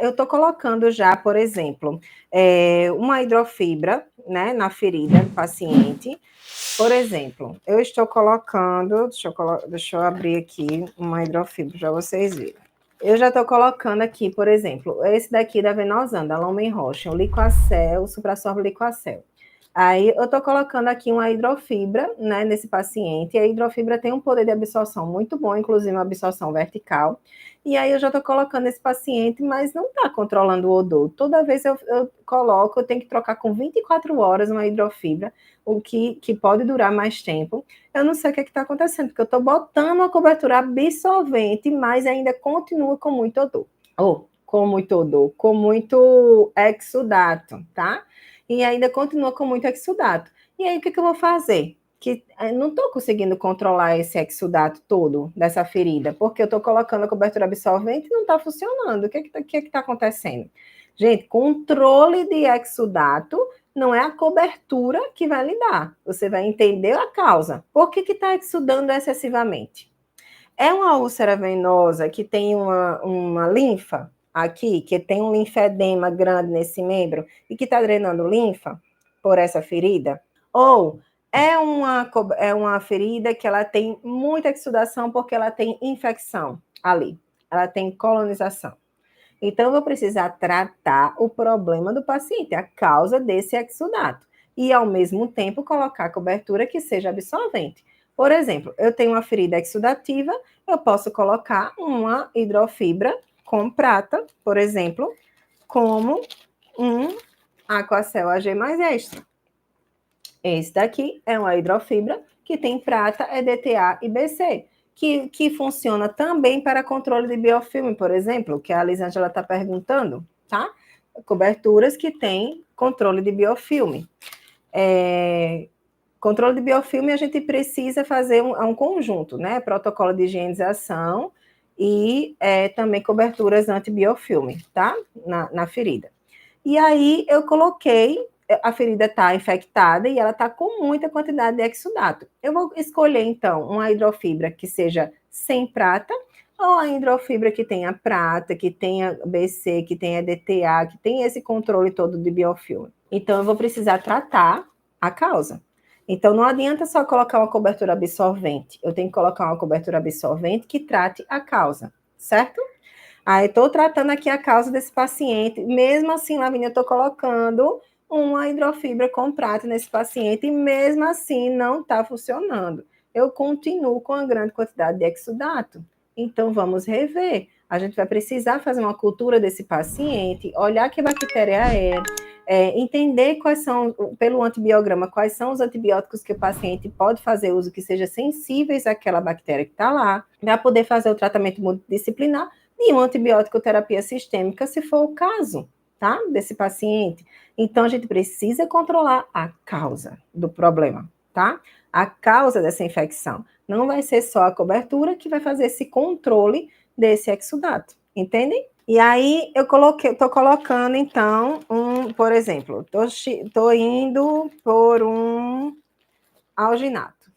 eu estou colocando já, por exemplo, uma hidrofibra, né, na ferida do paciente. Por exemplo, eu estou colocando, deixa eu abrir aqui uma hidrofibra para vocês verem. Eu já estou colocando aqui, por exemplo, esse daqui da Venosan, da Lumen Roche, o Liquacel, o Suprasorb Liquacel. Aí eu estou colocando aqui uma hidrofibra, né, nesse paciente, e a hidrofibra tem um poder de absorção muito bom, inclusive uma absorção vertical. E aí eu já estou colocando esse paciente, mas não está controlando o odor. Toda vez eu coloco, eu tenho que trocar com 24 horas uma hidrofibra, o que pode durar mais tempo. Eu não sei o que está acontecendo, porque eu estou botando uma cobertura absorvente, mas ainda continua com muito odor. Com muito odor, com muito exudato, tá? E ainda continua com muito exudato. E aí, o que eu vou fazer? Que não estou conseguindo controlar esse exudato todo dessa ferida, porque eu estou colocando a cobertura absorvente e não está funcionando. O que está acontecendo? Gente, controle de exudato não é a cobertura que vai lhe dar. Você vai entender a causa. Por que está exudando excessivamente? É uma úlcera venosa que tem uma linfa aqui, que tem um linfedema grande nesse membro e que está drenando linfa por essa ferida? Ou é uma ferida que ela tem muita exudação porque ela tem infecção ali, ela tem colonização. Então, eu vou precisar tratar o problema do paciente, a causa desse exudato, e ao mesmo tempo colocar cobertura que seja absorvente. Por exemplo, eu tenho uma ferida exudativa, eu posso colocar uma hidrofibra com prata, por exemplo, como um Aquacel AG mais extra. Esse daqui é uma hidrofibra que tem prata, EDTA e BC, que funciona também para controle de biofilme, por exemplo, que a Lisângela está perguntando, tá? Coberturas que têm controle de biofilme. Controle de biofilme, a gente precisa fazer um conjunto, né? Protocolo de higienização e também coberturas antibiofilme, tá? Na ferida. E aí, eu coloquei, a ferida está infectada e ela está com muita quantidade de exudato. Eu vou escolher, então, uma hidrofibra que seja sem prata, ou a hidrofibra que tenha prata, que tenha BC, que tenha DTA, que tenha esse controle todo de biofilme. Então, eu vou precisar tratar a causa. Então, não adianta só colocar uma cobertura absorvente. Eu tenho que colocar uma cobertura absorvente que trate a causa, certo? Aí, estou tratando aqui a causa desse paciente. Mesmo assim, Lavínia, eu estou colocando uma hidrofibra com prata nesse paciente e mesmo assim não está funcionando. Eu continuo com a grande quantidade de exudato. Então, vamos rever. A gente vai precisar fazer uma cultura desse paciente, olhar que bactéria entender quais são, pelo antibiograma, quais são os antibióticos que o paciente pode fazer uso que sejam sensíveis àquela bactéria que está lá, para poder fazer o tratamento multidisciplinar e uma antibiótico terapia sistêmica, se for o caso, tá? Desse paciente. Então, a gente precisa controlar a causa do problema, tá? A causa dessa infecção. Não vai ser só a cobertura que vai fazer esse controle desse exudato, entendem? E aí, tô colocando, então, por exemplo, tô indo por um alginato.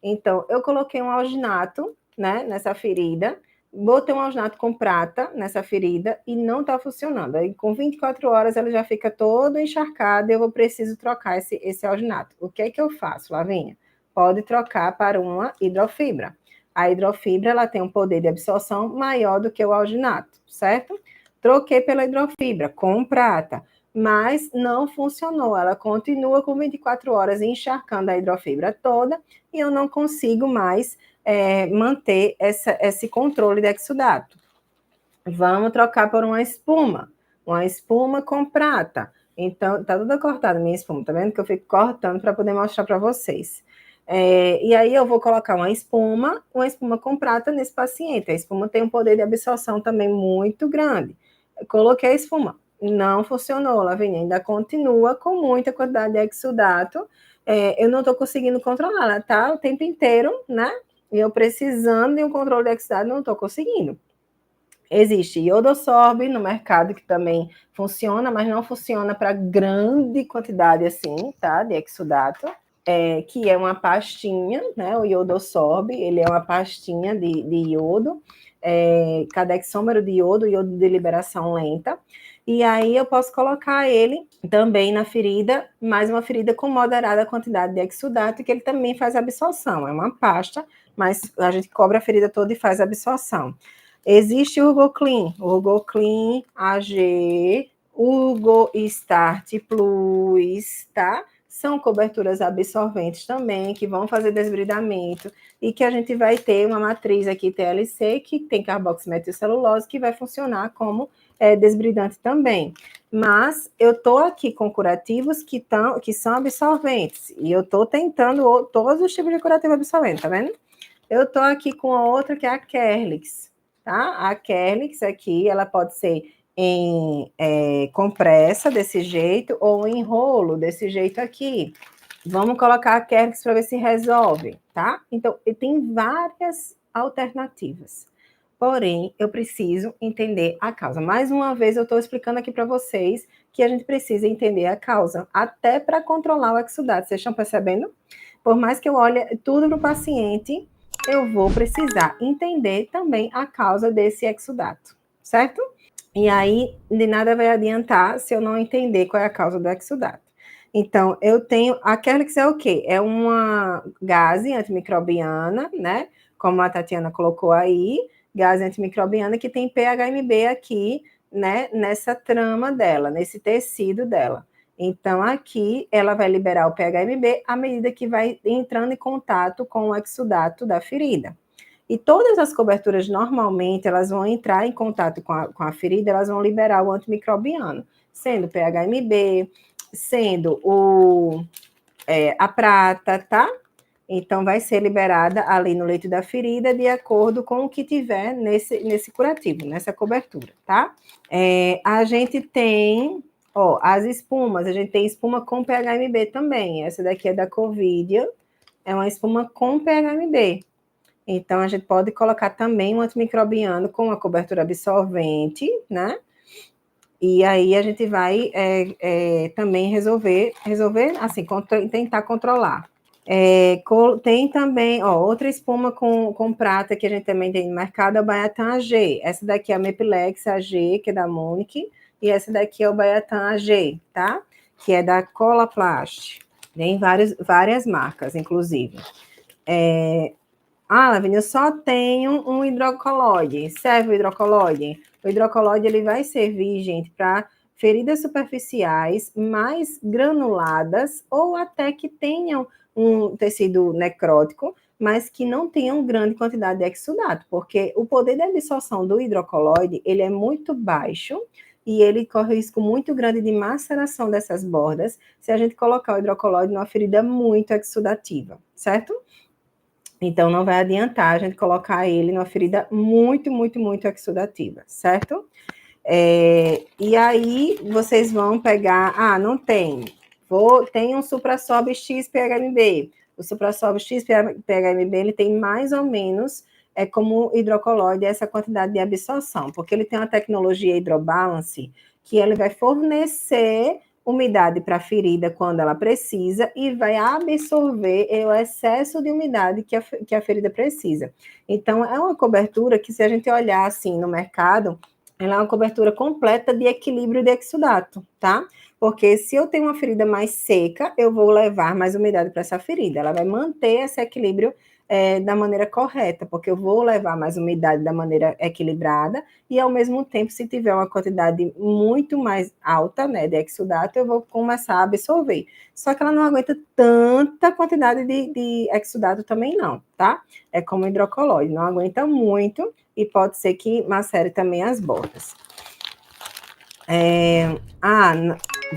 Então, eu coloquei um alginato, né, nessa ferida, botei um alginato com prata nessa ferida e não está funcionando. Aí, com 24 horas, ela já fica toda encharcada e eu preciso trocar esse alginato. O que é que eu faço, Lavínia? Pode trocar para uma hidrofibra. A hidrofibra, ela tem um poder de absorção maior do que o alginato, certo? Troquei pela hidrofibra com prata, mas não funcionou. Ela continua com 24 horas encharcando a hidrofibra toda e eu não consigo mais manter esse controle de exudato. Vamos trocar por uma espuma com prata. Então, tá toda cortada a minha espuma, tá vendo? Que eu fico cortando para poder mostrar para vocês. E aí eu vou colocar uma espuma com prata nesse paciente. A espuma tem um poder de absorção também muito grande. Eu coloquei a espuma, não funcionou, Lavínia, ainda continua com muita quantidade de exudato. Eu não estou conseguindo controlar, ela tá o tempo inteiro, né? E eu precisando de um controle de exudato, não estou conseguindo. Existe iodosorb no mercado que também funciona, mas não funciona para grande quantidade assim, tá? De exudato, que é uma pastinha, né? O iodosorb, ele é uma pastinha de iodo. cadexômero de iodo de liberação lenta. E aí eu posso colocar ele também na ferida, mais uma ferida com moderada quantidade de exudato, que ele também faz absorção. É uma pasta, mas a gente cobre a ferida toda e faz absorção. Existe o Urgoclean AG, Urgo Start Plus, tá? São coberturas absorventes também, que vão fazer desbridamento, e que a gente vai ter uma matriz aqui TLC, que tem carboximetilcelulose, que vai funcionar como desbridante também. Mas eu estou aqui com curativos que são absorventes, e eu estou tentando todos os tipos de curativo absorvente, tá vendo? Eu estou aqui com a outra, que é a Kerlix, tá? A Kerlix aqui, ela pode ser em compressa, desse jeito, ou em rolo, desse jeito aqui. Vamos colocar a Kerlix para ver se resolve, tá? Então, tem várias alternativas. Porém, eu preciso entender a causa. Mais uma vez, eu estou explicando aqui para vocês que a gente precisa entender a causa, até para controlar o exudato. Vocês estão percebendo? Por mais que eu olhe tudo no paciente, eu vou precisar entender também a causa desse exudato, certo? E aí, de nada vai adiantar se eu não entender qual é a causa do exudato. Então, eu tenho, a Kerlix é o quê? É uma gase antimicrobiana, né? Como a Tatiana colocou aí, gase antimicrobiana que tem PHMB aqui, né? Nessa trama dela, nesse tecido dela. Então, aqui, ela vai liberar o PHMB à medida que vai entrando em contato com o exudato da ferida. E todas as coberturas, normalmente, elas vão entrar em contato com a ferida, elas vão liberar o antimicrobiano, sendo o PHMB, sendo a prata, tá? Então, vai ser liberada ali no leito da ferida, de acordo com o que tiver nesse curativo, nessa cobertura, tá? A gente tem, as espumas, a gente tem espuma com PHMB também. Essa daqui é da Covid, é uma espuma com PHMB. Então, a gente pode colocar também um antimicrobiano com uma cobertura absorvente, né? E aí a gente vai também resolver, assim, tentar controlar. Tem também, outra espuma com prata que a gente também tem no mercado, é o Baiatan AG. Essa daqui é a Mepilex AG, que é da Munich, e essa daqui é o Baiatan AG, tá? Que é da Colaplast. Tem várias marcas, inclusive. Lavínia, eu só tenho um hidrocoloide. Serve o hidrocoloide? O hidrocoloide ele vai servir, gente, para feridas superficiais mais granuladas ou até que tenham um tecido necrótico, mas que não tenham grande quantidade de exudato, porque o poder de absorção do hidrocoloide ele é muito baixo e ele corre risco muito grande de maceração dessas bordas se a gente colocar o hidrocoloide numa ferida muito exudativa, certo? Então, não vai adiantar a gente colocar ele numa ferida muito, muito, muito exudativa, certo? E aí, vocês vão pegar... não tem. Tem um Suprasob X PHMB. O Suprasob X PHMB, ele tem mais ou menos, como hidrocoloide, essa quantidade de absorção, porque ele tem uma tecnologia hidrobalance que ele vai fornecer umidade para a ferida quando ela precisa e vai absorver o excesso de umidade que a ferida precisa. Então, é uma cobertura que, se a gente olhar assim no mercado, ela é uma cobertura completa de equilíbrio de exudato, tá? Porque se eu tenho uma ferida mais seca, eu vou levar mais umidade para essa ferida. Ela vai manter esse equilíbrio da maneira correta, porque eu vou levar mais umidade da maneira equilibrada e, ao mesmo tempo, se tiver uma quantidade muito mais alta, né, de exudato, eu vou começar a absorver. Só que ela não aguenta tanta quantidade de exudato também não, tá? É como hidrocoloide, não aguenta muito e pode ser que macere também as bordas.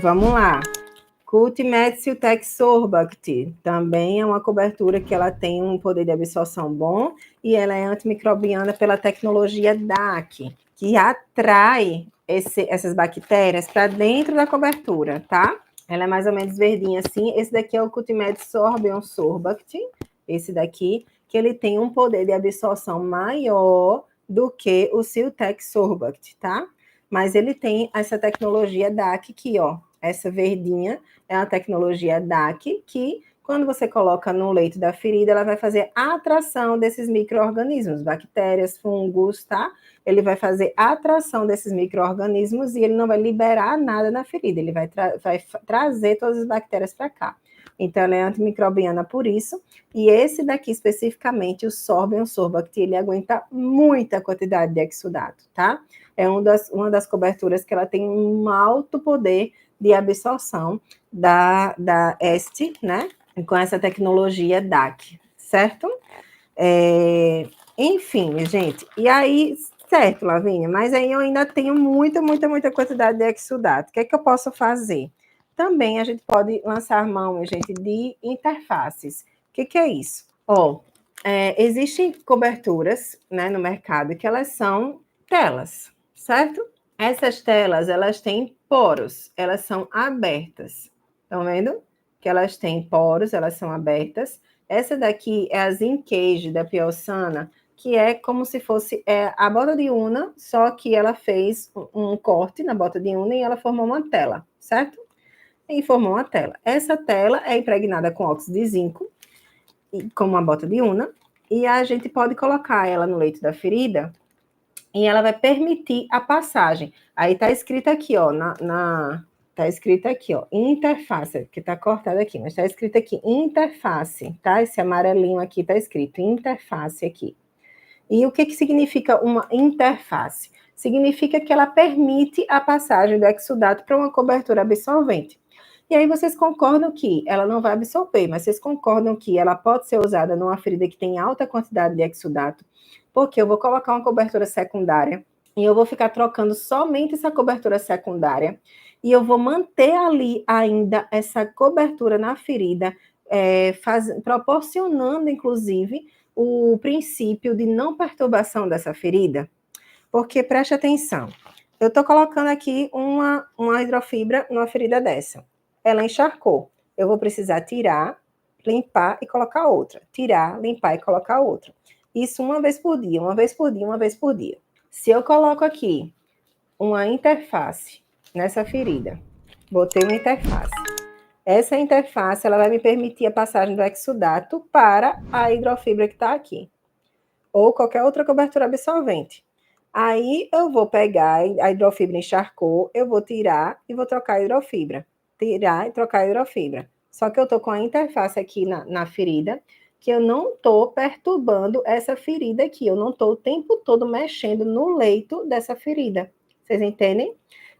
Vamos lá. Cultimethyl Sorbact também é uma cobertura que ela tem um poder de absorção bom e ela é antimicrobiana pela tecnologia DAC, que atrai essas bactérias para dentro da cobertura, tá? Ela é mais ou menos verdinha assim. Esse daqui é o Cultimethyl Sorbact, esse daqui, que ele tem um poder de absorção maior do que o Siltec Sorbact, tá? Mas ele tem essa tecnologia DAC aqui, essa verdinha, é uma tecnologia DAC que Quando você coloca no leito da ferida, ela vai fazer a atração desses micro-organismos, bactérias, fungos, tá? Ele vai fazer a atração desses micro-organismos e ele não vai liberar nada na ferida, ele vai trazer todas as bactérias para cá. Então, ela é antimicrobiana por isso. E esse daqui, especificamente, o Sorbium sorbacti, ele aguenta muita quantidade de exudato, tá? É uma das coberturas que ela tem um alto poder de absorção da EST, né? Com essa tecnologia DAC, certo? Enfim, gente. E aí, certo, Lavínia, mas aí eu ainda tenho muita quantidade de exudato. O que é que eu posso fazer? Também a gente pode lançar mão, gente, de interfaces. O que é isso? Existem coberturas, né, no mercado que elas são telas, certo? Essas telas, elas têm poros, elas são abertas. Estão vendo? Que elas têm poros, elas são abertas. Essa daqui é a Zincage da Piosana, que é como se fosse a bota de Una, só que ela fez um corte na bota de Una e ela formou uma tela, certo? E formou uma tela. Essa tela é impregnada com óxido de zinco, como uma bota de Una, e a gente pode colocar ela no leito da ferida e ela vai permitir a passagem. Aí tá escrito aqui, ó, tá escrito aqui, ó, interface, que tá cortado aqui, mas tá escrito aqui, interface, tá? Esse amarelinho aqui tá escrito, interface aqui. E o que significa uma interface? Significa que ela permite a passagem do exudato para uma cobertura absorvente. E aí vocês concordam que ela não vai absorver, mas vocês concordam que ela pode ser usada numa ferida que tem alta quantidade de exudato, porque eu vou colocar uma cobertura secundária e eu vou ficar trocando somente essa cobertura secundária e eu vou manter ali ainda essa cobertura na ferida, proporcionando, inclusive, o princípio de não perturbação dessa ferida. Porque, preste atenção, eu estou colocando aqui uma hidrofibra numa ferida dessa. Ela encharcou. Eu vou precisar tirar, limpar e colocar outra. Tirar, limpar e colocar outra. Isso uma vez por dia, uma vez por dia, uma vez por dia. Se eu coloco aqui uma interface nessa ferida, botei uma interface. Essa interface ela vai me permitir a passagem do exudato para a hidrofibra que está aqui. Ou qualquer outra cobertura absorvente. Aí eu vou pegar a hidrofibra encharcou, eu vou tirar e vou trocar a hidrofibra. Tirar e trocar a hidrofibra. Só que eu estou com a interface aqui na ferida, que eu não estou perturbando essa ferida aqui. Eu não estou o tempo todo mexendo no leito dessa ferida. Vocês entendem?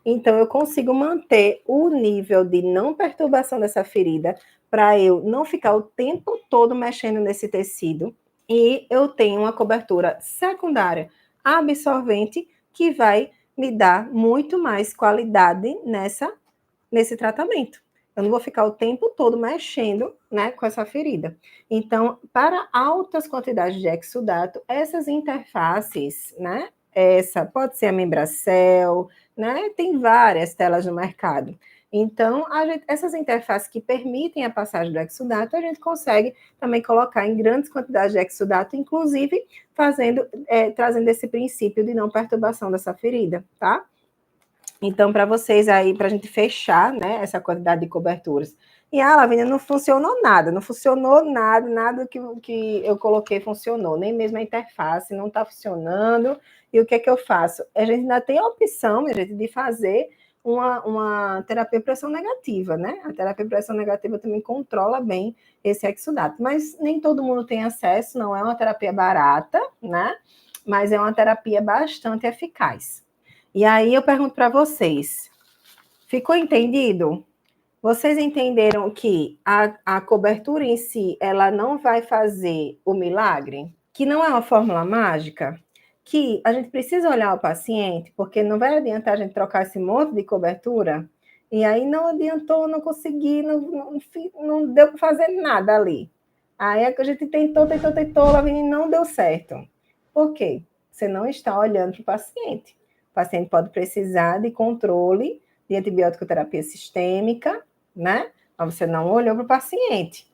Então, eu consigo manter o nível de não perturbação dessa ferida para eu não ficar o tempo todo mexendo nesse tecido. E eu tenho uma cobertura secundária absorvente que vai me dar muito mais qualidade nesse tratamento. Eu não vou ficar o tempo todo mexendo, né, com essa ferida. Então, para altas quantidades de exudato, essas interfaces, né, essa pode ser a Membracel, né, tem várias telas no mercado. Então, essas interfaces que permitem a passagem do exudato, a gente consegue também colocar em grandes quantidades de exudato, inclusive trazendo esse princípio de não perturbação dessa ferida, tá? Então, para vocês aí, para a gente fechar, né, essa quantidade de coberturas. E Lavínia, não funcionou nada, nada que eu coloquei funcionou, nem mesmo a interface não está funcionando. E o que é que eu faço? A gente ainda tem a opção, minha gente, de fazer uma terapia por pressão negativa, né? A terapia por pressão negativa também controla bem esse exudato, mas nem todo mundo tem acesso, não é uma terapia barata, né? Mas é uma terapia bastante eficaz. E aí eu pergunto para vocês, ficou entendido? Vocês entenderam que a cobertura em si, ela não vai fazer o milagre? Que não é uma fórmula mágica? Que a gente precisa olhar o paciente, porque não vai adiantar a gente trocar esse monte de cobertura, e aí não adiantou, não consegui, não deu para fazer nada ali. Aí a gente tentou, e não deu certo. Por quê? Você não está olhando para o paciente. O paciente pode precisar de controle de antibiótico terapia sistêmica, né? Mas você não olhou para o paciente.